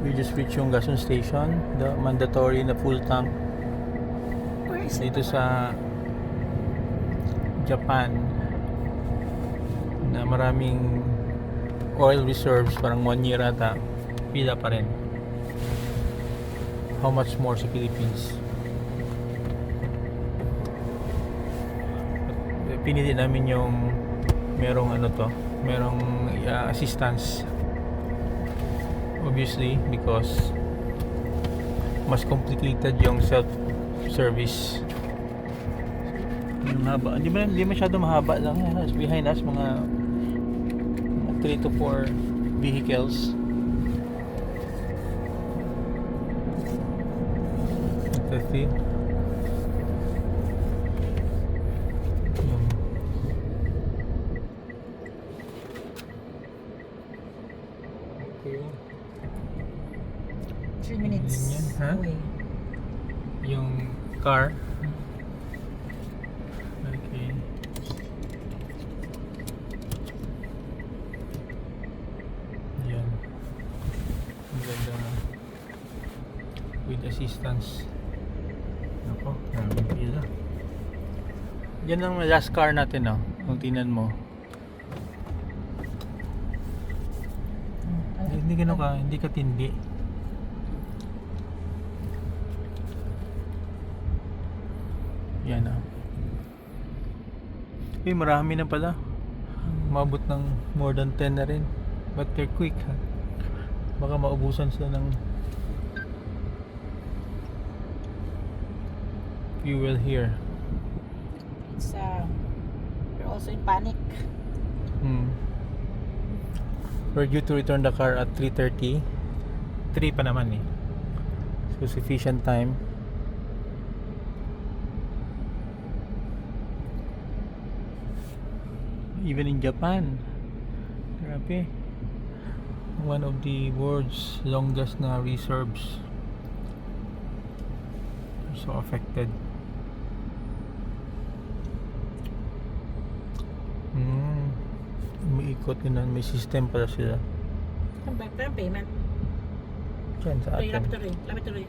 We just reached yung gas station, the mandatory na full tank dito sa Japan na maraming oil reserves, parang 1 year ata, pila pa rin. How much more sa Philippines? Pinili namin yung merong merong assistance, obviously, because mas complicated yung self-service. Yung haba, hindi masyado mahaba lang. Behind us, mga 3 to 4 vehicles. Let's see. Okay. 3 minutes Yan, ha? away. Yung car. Okay. Yan. Ang ganda na. With assistance. Ako, maraming pila. Yan ang last car natin, no? Kung tingnan mo. Hindi ka tindi. Yan ah. Marami na pala. Umabot ng more than 10 na rin. But they're quick, ha? Baka maubusan sila ng fuel here. It's we're also in panic. We're due to return the car at 3:30. 3 pa naman eh. So sufficient time. Even in Japan, grabe, one of the world's longest na reserves are so affected. Umiikot din, may system pala sila. Ang payment. Diyan sa atin. Laboratory.